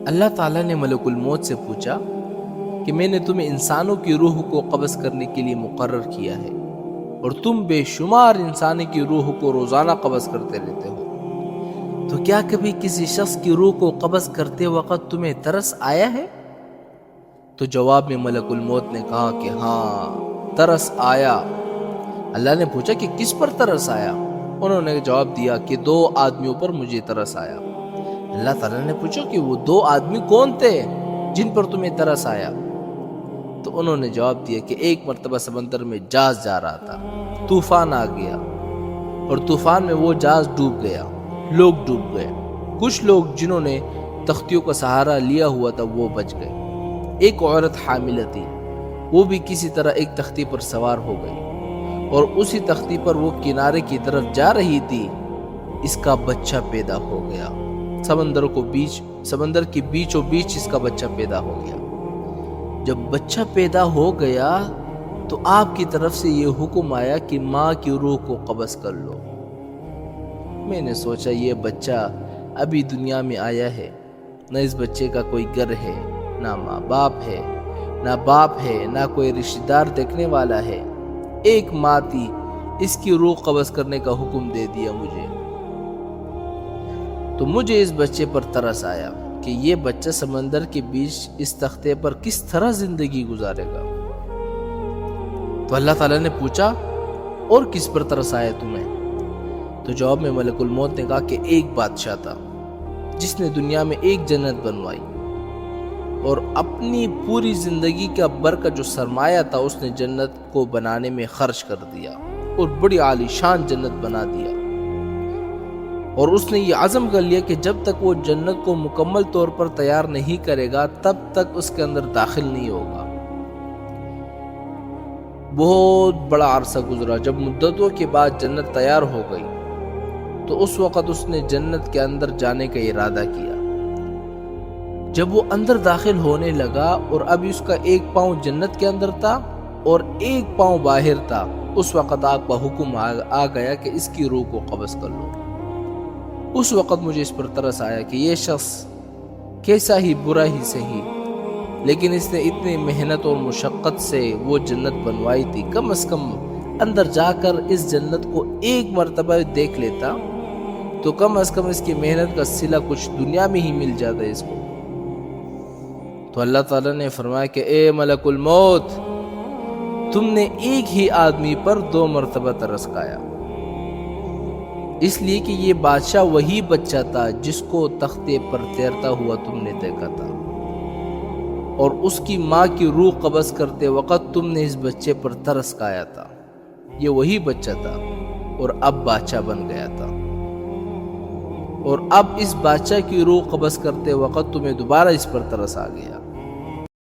اللہ تعالیٰ نے ملک الموت سے پوچھا کہ میں نے تمہیں انسانوں کی روح کو قبض کرنے کے لیے مقرر کیا ہے اور تم بے شمار انسانی کی روح کو روزانہ قبض کرتے رہتے ہو، تو کیا کبھی کسی شخص کی روح کو قبض کرتے وقت تمہیں ترس آیا ہے؟ تو جواب میں ملک الموت نے کہا کہ ہاں، ترس آیا۔ اللہ نے پوچھا کہ کس پر ترس آیا؟ انہوں نے جواب دیا کہ 2 آدمیوں پر مجھے ترس آیا۔ اللہ تعالیٰ نے پوچھا کہ وہ 2 آدمی کون تھے جن پر تمہیں ترس آیا؟ تو انہوں نے جواب دیا کہ ایک مرتبہ سمندر میں جہاز جا رہا تھا، طوفان آ گیا اور طوفان میں وہ جہاز ڈوب گیا، لوگ ڈوب گئے، کچھ لوگ جنہوں نے تختیوں کا سہارا لیا ہوا تھا وہ بچ گئے۔ ایک عورت حاملہ تھی، وہ بھی کسی طرح ایک تختی پر سوار ہو گئی اور اسی تختی پر وہ کنارے کی طرف جا رہی تھی، اس کا بچہ پیدا ہو گیا۔ سمندر کے بیچوں بیچ اس کا بچہ پیدا ہو گیا۔ جب بچہ پیدا ہو گیا تو آپ کی طرف سے یہ حکم آیا کہ ماں کی روح کو قبض کر لو۔ میں نے سوچا یہ بچہ ابھی دنیا میں آیا ہے، نہ اس بچے کا کوئی گھر ہے، نہ ماں باپ ہے، نہ باپ ہے، نہ کوئی رشتہ دار دیکھنے والا ہے۔ ایک ماں تھی، اس کی روح قبض کرنے کا حکم دے دیا مجھے۔ تو مجھے اس بچے پر ترس آیا کہ یہ بچہ سمندر کے بیچ اس تختے پر کس طرح زندگی گزارے گا۔ تو اللہ تعالیٰ نے پوچھا اور کس پر ترس آیا تمہیں؟ تو جواب میں ملک الموت نے کہا کہ ایک بادشاہ تھا جس نے دنیا میں ایک جنت بنوائی اور اپنی پوری زندگی کا بھر کا جو سرمایہ تھا اس نے جنت کو بنانے میں خرچ کر دیا اور بڑی عالی شان جنت بنا دیا، اور اس نے یہ عزم کر لیا کہ جب تک وہ جنت کو مکمل طور پر تیار نہیں کرے گا تب تک اس کے اندر داخل نہیں ہوگا۔ بہت بڑا عرصہ گزرا، جب مدتوں کے بعد جنت تیار ہو گئی تو اس وقت اس نے جنت کے اندر جانے کا ارادہ کیا۔ جب وہ اندر داخل ہونے لگا اور ابھی اس کا ایک پاؤں جنت کے اندر تھا اور ایک پاؤں باہر تھا، اس وقت آپ کا حکم آ گیا کہ اس کی روح کو قبض کر لو۔ اس وقت مجھے اس پر ترس آیا کہ یہ شخص کیسا ہی برا ہی صحیح، لیکن اس نے اتنی محنت اور مشقت سے وہ جنت بنوائی تھی، کم از کم اندر جا کر اس جنت کو ایک مرتبہ دیکھ لیتا تو کم از کم اس کی محنت کا صلہ کچھ دنیا میں ہی مل جاتا ہے اس کو۔ تو اللہ تعالیٰ نے فرمایا کہ اے ملک الموت، تم نے ایک ہی آدمی پر 2 مرتبہ ترس کھایا، اس لیے کہ یہ بادشاہ وہی بچہ تھا جس کو تختے پر تیرتا ہوا تم نے دیکھا تھا، اور اس کی ماں کی روح قبض کرتے وقت تم نے اس بچے پر ترس کھایا تھا۔ یہ وہی بچہ تھا اور اب بادشاہ بن گیا تھا، اور اب اس بادشاہ کی روح قبض کرتے وقت تمہیں دوبارہ اس پر ترس آ گیا۔